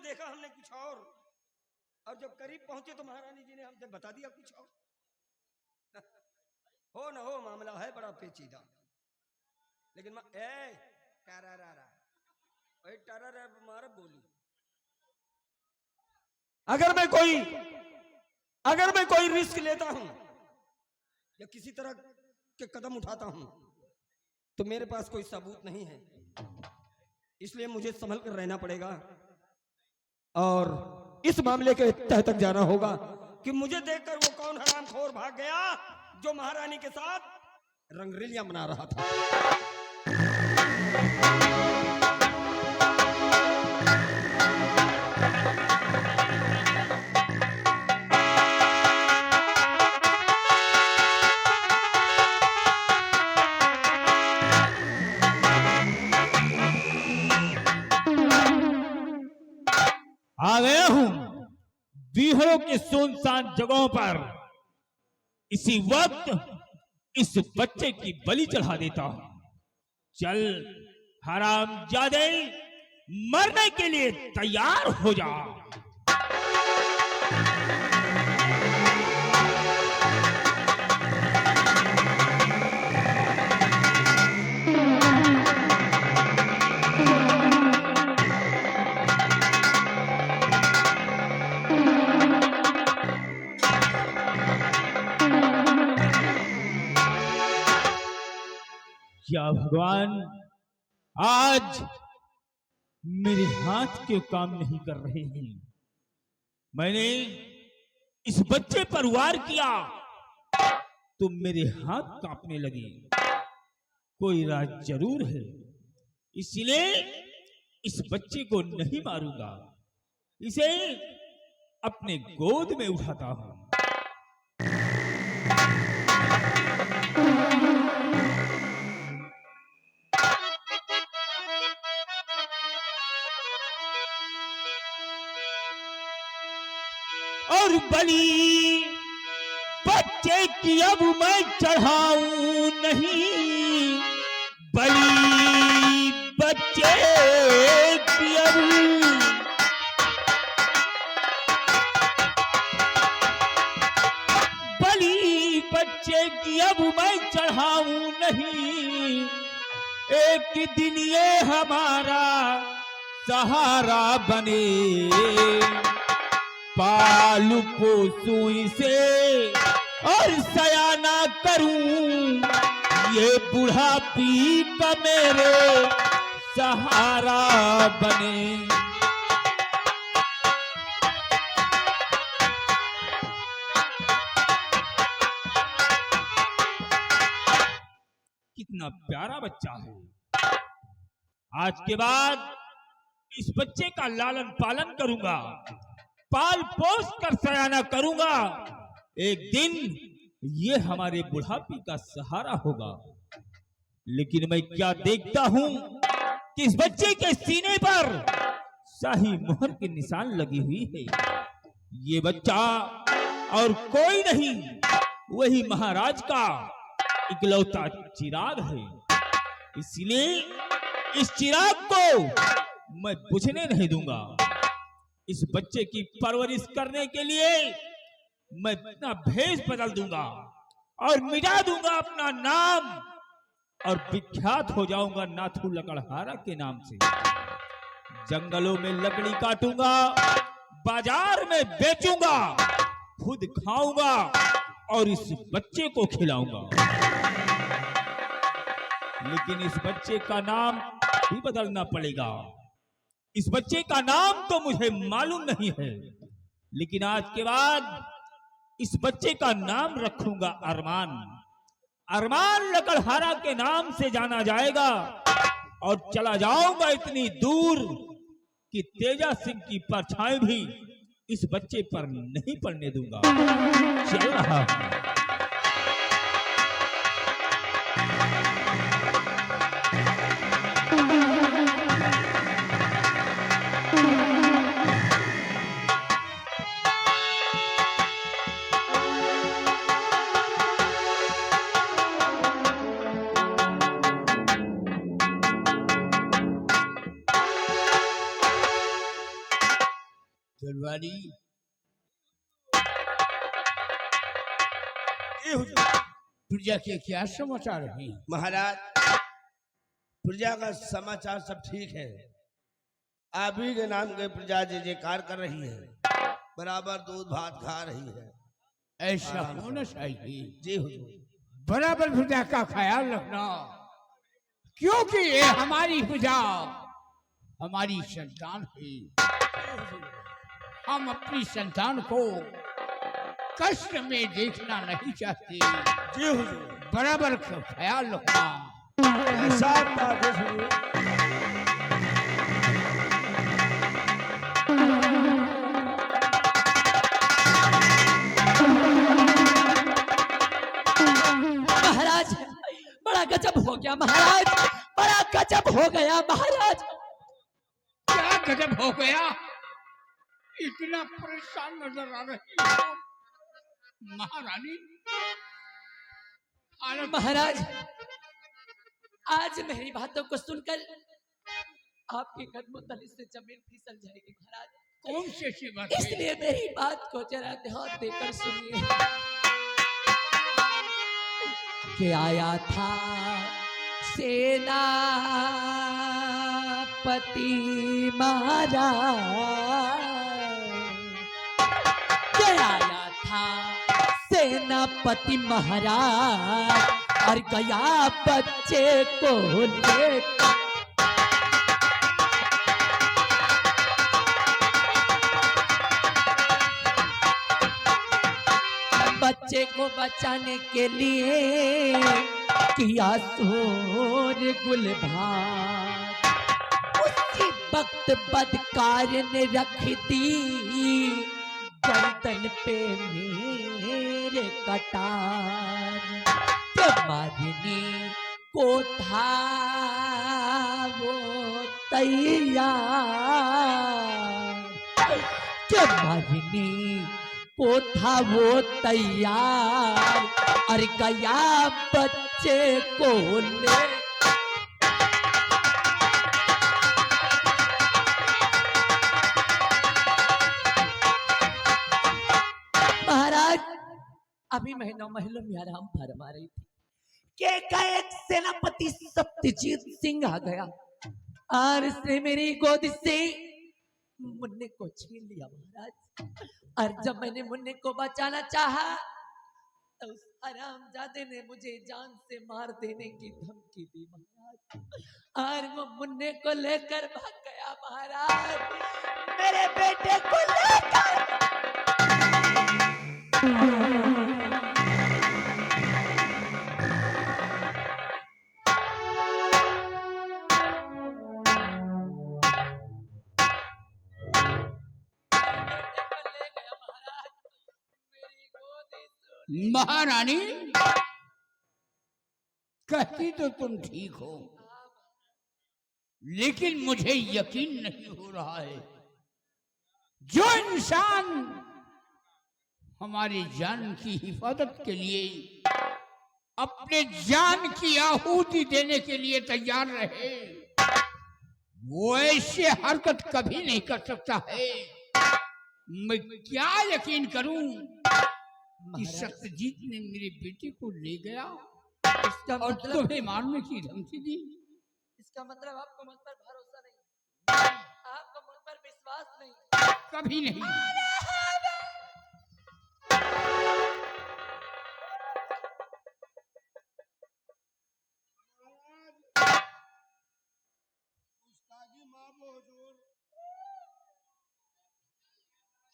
देखा हमने कुछ और जब करीब पहुंचे तो महारानी जी ने हमसे बता दिया कुछ और। हो न हो मामला है बड़ा पेचीदा, लेकिन मारा बोली। अगर मैं कोई रिस्क लेता हूं या किसी तरह के कदम उठाता हूं तो मेरे पास कोई सबूत नहीं है, इसलिए मुझे संभल कर रहना पड़ेगा और इस मामले के तह तक जाना होगा कि मुझे देखकर वो कौन हरामखोर भाग गया जो महारानी के साथ रंगरेलियां मना रहा था। आ गया हूं बीहड़ों के सुनसान जगहों पर। इसी वक्त इस बच्चे की बलि चढ़ा देता हूं। चल हरामजादे, मरने के लिए तैयार हो जा। क्या भगवान आज मेरे हाथ के काम नहीं कर रहे हैं। मैंने इस बच्चे पर वार किया तो मेरे हाथ कांपने लगे। कोई राज जरूर है, इसलिए इस बच्चे को नहीं मारूंगा, इसे अपने गोद में उठाता हूं। और बलि बच्चे की अब मैं चढ़ाऊं नहीं, बलि बच्चे की अब बलि बच्चे की अब मैं चढ़ाऊं नहीं। एक दिन ये हमारा सहारा बने, पालू पोसूं इसे और सयाना करूं, ये बुढ़ापी का मेरे सहारा बने। कितना प्यारा बच्चा है। आज के बाद इस बच्चे का लालन पालन करूंगा, पाल पोस कर सयाना करूंगा। एक दिन ये हमारे बुढ़ापी का सहारा होगा। लेकिन मैं क्या देखता हूं कि इस बच्चे के सीने पर शाही मोहर के निशान लगी हुई है। ये बच्चा और कोई नहीं, वही महाराज का इकलौता चिराग है। इसलिए इस चिराग को मैं बुझने नहीं दूंगा। इस बच्चे की परवरिश करने के लिए मैं अपना भेष बदल दूंगा और मिटा दूंगा अपना नाम और विख्यात हो जाऊंगा नाथू लकड़हारा के नाम से। जंगलों में लकड़ी काटूंगा, बाजार में बेचूंगा, खुद खाऊंगा और इस बच्चे को खिलाऊंगा। लेकिन इस बच्चे का नाम भी बदलना पड़ेगा। इस बच्चे का नाम तो मुझे मालूम नहीं है, लेकिन आज के बाद इस बच्चे का नाम रखूंगा अरमान। अरमान लकड़हारा के नाम से जाना जाएगा और चला जाऊंगा इतनी दूर कि तेजा सिंह की परछाई भी इस बच्चे पर नहीं पड़ने दूंगा। चल रहा हूं। दरबारी। ये हुजूर। प्रजा के क्या समाचार हैं? महाराज, प्रजा का समाचार सब ठीक है। आप ही के नाम के प्रजा जय जयकार कर रही है, बराबर दूध भात खा रही है। ऐसा होना चाहिए। जी हुजूर। बराबर प्रजा का ख्याल रखना, क्योंकि ये हमारी प्रजा हमारी संतान है। हम अपनी संतान को कष्ट में देखना नहीं चाहते। जी हुजूर। बराबर का ख्याल रखना। ऐसा बात है हुजूर। महाराज बड़ा गजब हो गया महाराज, बड़ा गजब हो गया महाराज। क्या गजब हो गया? इतना परेशान नजर आ रही हो महारानी। महाराज आज मेरी बातों को सुनकर आपके कदमों तले से जमीन फिसल जाएगी महाराज। कौन सी ऐसी बात है? इसलिए मेरी बात को जरा ध्यान देकर सुनिए कि आया था सेनापति महाराज, के आया था सेनापति महाराज और गया बच्चे को लेकर। बच्चे को बचाने के लिए किया शोर गुलभार। उसी वक्त बदकार ने रख दी गर्दन पे मेरे कटार। के मारने को था वो तैयार, के मारने को था वो तैयार और गया बच्चे को ले। महाराज अभी महलों में आराम फरमा रही थी कि एक सेनापति सत्यजीत सिंह आ गया और उसने मेरी गोद से मुन्ने को छीन लिया महाराज। और जब मैंने मुन्ने को बचाना चाहा तो उस हरामजादे ने मुझे जान से मार देने की धमकी दी महाराज। और वो मुन्ने को लेकर भाग गया महाराज, मेरे बेटे को लेकर। महारानी कहती तो तुम ठीक हो, लेकिन मुझे यकीन नहीं हो रहा है। जो इंसान हमारी जान की हिफाजत के लिए अपने जान की आहुति देने के लिए तैयार रहे, वो ऐसे हरकत कभी नहीं कर सकता है। मैं क्या यकीन करूं कि सत्यजीत ने मेरे बेटे को ले गया और तुम्हें मारने की धमकी दी। इसका मतलब आपको मुझ पर भरोसा नहीं, आपको मुझ पर विश्वास नहीं। कभी नहीं।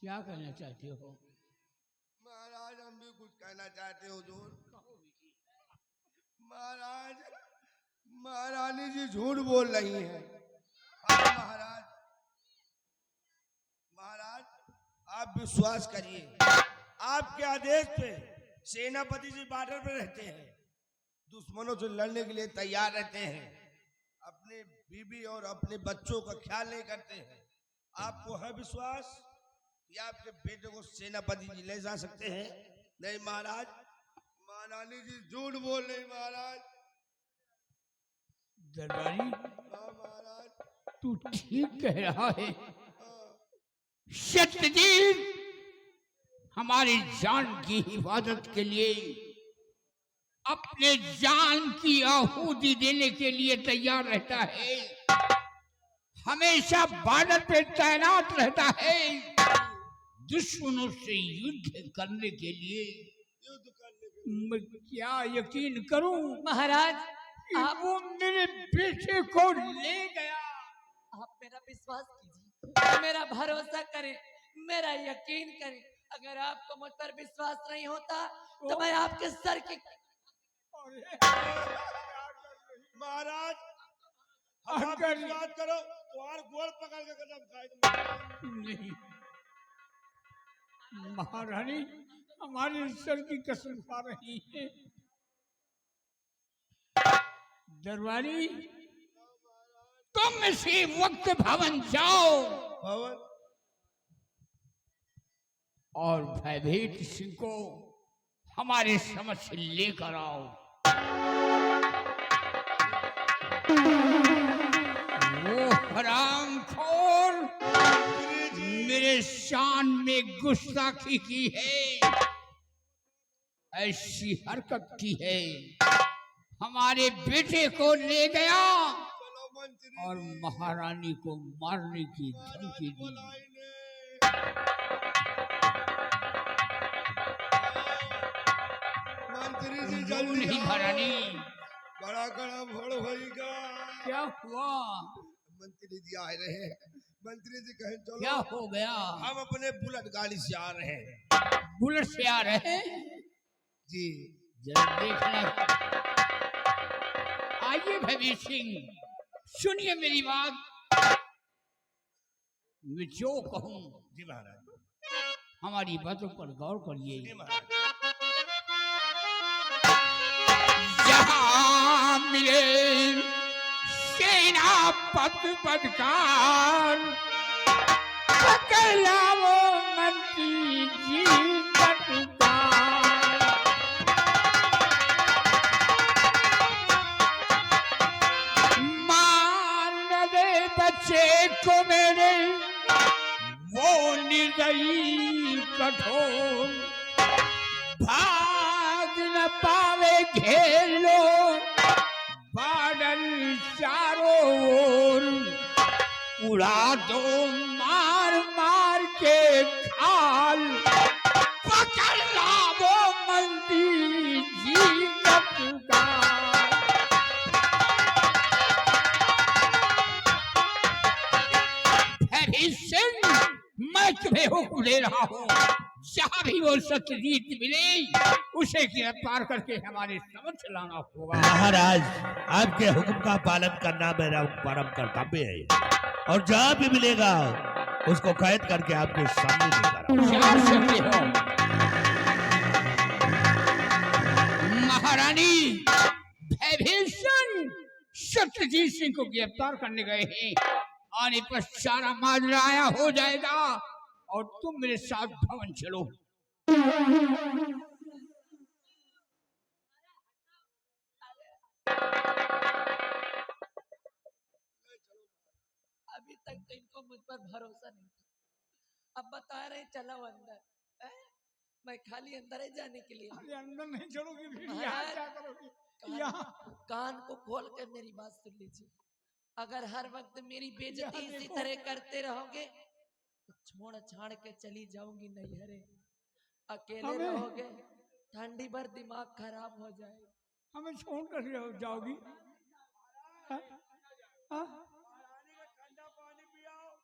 क्या कहना चाहते हो महाराज? हम भी कुछ कहना चाहते हो हुजूर। महाराज, महारानी जी झूठ बोल रही हैं। हाँ महाराज, महाराज आप विश्वास करिए, आपके आदेश पे सेनापति जी बॉर्डर पे रहते हैं, दुश्मनों से लड़ने के लिए तैयार रहते हैं, अपने बीबी और अपने बच्चों का ख्याल नहीं करते हैं। आपको है विश्वास कि आपके बेटे को सेनापति जी ले जा सकते हैं? नहीं महाराज, महारानी जी झूठ बोल रही महाराज। दरबारी हाँ महाराज। तू ठीक कह रहा है। सत्यजीत हमारी जान की हिफाजत के लिए अपने जान की आहुति देने के लिए तैयार रहता है, हमेशा बॉर्डर पे तैनात रहता है, दुश्मनों से युद्ध करने के लिए। मैं क्या यकीन करूं महाराज कि वो मेरे बेटे को ले गया। आप मेरा विश्वास कीजिए, मेरा भरोसा करें, मेरा यकीन करें। अगर आपको मुझ पर विश्वास नहीं होता तो मैं आपके सर की महाराज हम आप अगर- विश्वास करो तो और गोड़ पकड़ के कदम खाए। नहीं महारानी, हमारे सर की कसम खा रही है। दरबारी, तुम इसी वक्त भवन जाओ भवन और भयभीत सिंह को हमारे समक्ष लेकर आओ। वो हरामखोर मेरे शान में गुस्ताखी की है, ऐसी हरकत की है, हमारे बेटे को ले गया चलो मंत्री और महारानी को मारने की धमकी दी। बुलाई ने। मंत्री जी क्यों जल्दी नहीं आओ। महारानी? बड़ा कड़ा भोड़ होगा। क्या हुआ? मंत्री जी आ रहे हैं। मंत्री जी कहें चलो। क्या हो गया? हम अपने बुलेट गाड़ी से आ रहे हैं। बुलेट से आ रहे हैं? जी जरा देखना। आइए भवी सिंह, सुनिए मेरी बात। मैं जो कहूँ जी महाराज। हमारी बातों पर गौर करिए। जी महाराज। जहाँ मिले सेनापति पदकार, पकड़ाओ मंत्री जी पदकार। मार न दे बच्चे को मेरे वो निर्दयी कठोर, भाग न पावे घेर लो बादल चारों ओर, उड़ा दो मार मार के खाल, पकड़ लाओ मंत्री जी का पुकार। हैरी सिंह, मैं तुम्हें हुक्म दे रहा हूँ, जहाँ भी वो सत्यजीत मिले उसे गिरफ्तार करके हमारे समक्ष लाना होगा। महाराज, आपके हुक्म का पालन करना मेरा परम कर्तव्य है और जहाँ भी मिलेगा उसको कैद करके आपके सामने लेकर आऊं। जा सकते हो महारानी। भयभीषण सत्यजीत सिंह को गिरफ्तार करने गए हैं, आने पर सारा माजराया हो जाएगा और तुम मेरे साथ भवन चलो। अभी तक तो इनको मुझ पर भरोसा नहीं था, अब बता रहे चलो अंदर। मैं खाली अंदर ही जाने के लिए हूँ। अंदर नहीं चलोगे फिर महाराज, यहाँ क्या करोगे? कान को खोल कर मेरी बात सुन लीजिए। अगर हर वक्त मेरी बेइज्जती यहाँ इसी देखो। तरह करते रहोगे तो छोड़ छाड़ के चली जाऊंगी नैहरे। अकेले हमें- रहोगे, ठंडी भर दिमाग खराब हो जाएगा। हमें छोड़ कर जाओगी? हाँ? हाँ?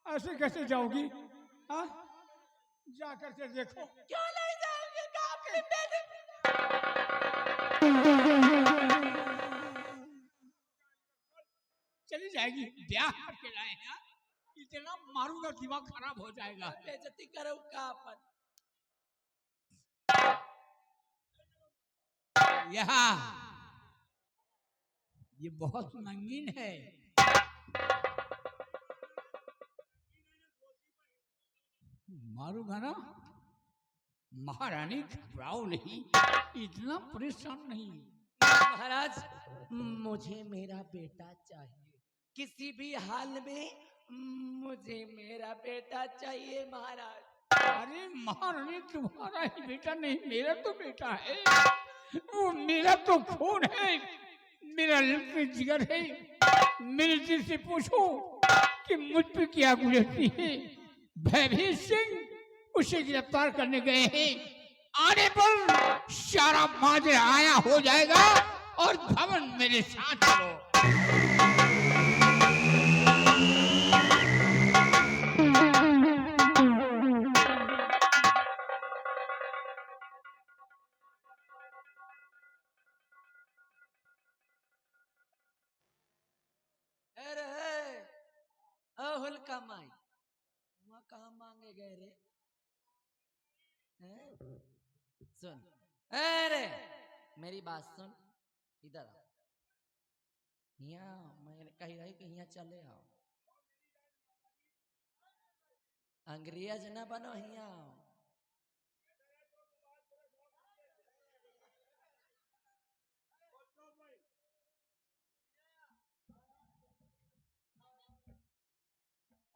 ऐसे कैसे जाओगी? हाँ? जा करके देखो। क्यों नहीं जाओगे? अपनी बेटी चली जाएगी। ब्याह करके लाए हैं, इतना मारूंगा दिमाग खराब हो जाएगा। बेइज्जती करो का अपन। यहाँ ये बहुत रंगीन है। मारूंगा ना? महारानी घबराओ नहीं, इतना परेशान नहीं। महाराज, मुझे मेरा बेटा चाहिए, किसी भी हाल में मुझे मेरा बेटा चाहिए महाराज। अरे महारानी, तुम्हारा ही बेटा नहीं, मेरा तो बेटा है। वो मेरा तो खून है, मेरा लड़का जिगर है। मेरे दिल से पूछो कि मुझ पे क्या गुजरती है। भयभीत सिंह उसे गिरफ्तार करने गए हैं। आने पर सारा माजरा आया हो जाएगा और भवन मेरे साथ चलो। अरे हुलका माई, वहाँ कहाँ मांगे गए रे? हैं? सुन, अरे मेरी बात सुन, इधर आओ। यहाँ मैंने कही रही कि यहाँ चले आओ। अंग्रेज न बनो, यहाँ आओ।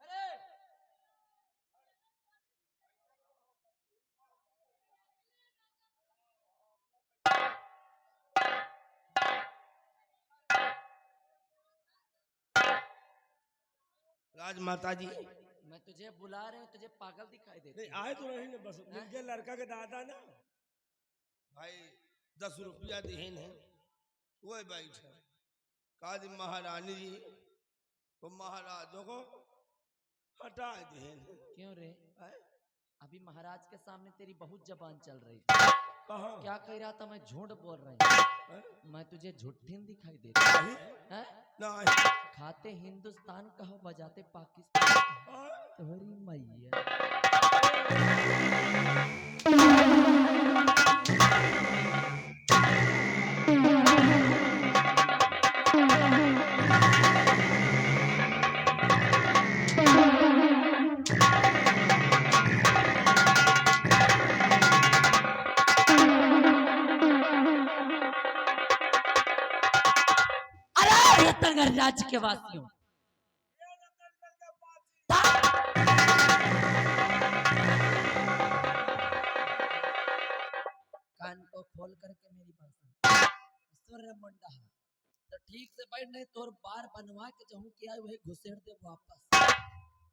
अरे राजमाता जी, मैं तुझे बुला रही हूँ, तुझे पागल दिखाई देती नहीं है। आए तो रही ना, बस मिल गया लड़का के दादा ना। भाई 10 रुपया देन है वो बैठ है। काज महारानी जी तो महाराजों को हटा देन। क्यों रे? अभी महाराज के सामने तेरी बहुत जबान चल रही थी। कहाँ? क्या कह रहा था? मैं झूठ बोल रही हूँ। मैं तुझे झूठीन दिखाई दे रही नहीं, है? नहीं। खाते हिंदुस्तान कहो, बजाते पाकिस्तान कहो। तोहरी मैया। अरे रतनगढ़ राज्य के वासियों, कान को खोल करके मेरी बात सुन। सूर्य मुंडा है तो ठीक से बैठ, नहीं तोर बार बनवा के जहूं किया वही घुसेड़ दे वापस।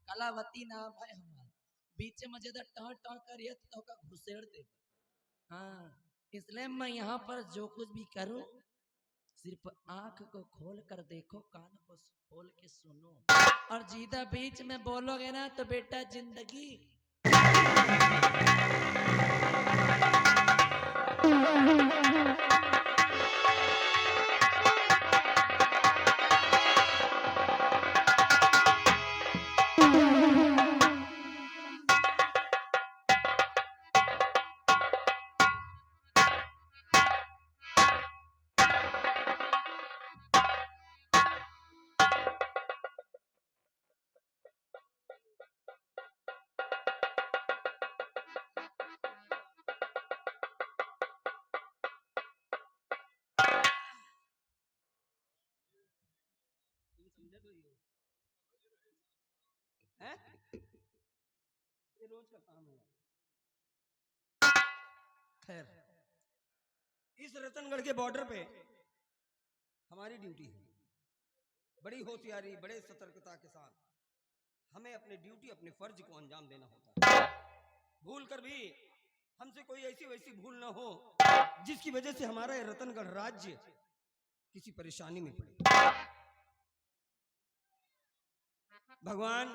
कलावती नाम है हमारा, बीच में जदा टाँ टाँ करिए तो का घुसेड़ दे। हाँ, इसलिए मैं यहाँ पर जो कुछ भी करूं सिर्फ आंख को खोल कर देखो, कान को खोल के सुनो, और जीदा बीच में बोलोगे ना तो बेटा जिंदगी समझे तो ये है, ये रोज का काम है। खैर, इस रतनगढ़ के बॉर्डर पे हमारी ड्यूटी है। बड़ी होशियारी, बड़े सतर्कता के साथ हमें अपनी ड्यूटी, अपने फर्ज को अंजाम देना होता है। भूल कर भी हमसे कोई ऐसी वैसी भूल ना हो जिसकी वजह से हमारा ये रतनगढ़ राज्य किसी परेशानी में पड़े। भगवान,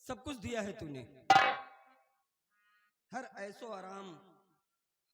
सब कुछ दिया है तूने, हर ऐसो आराम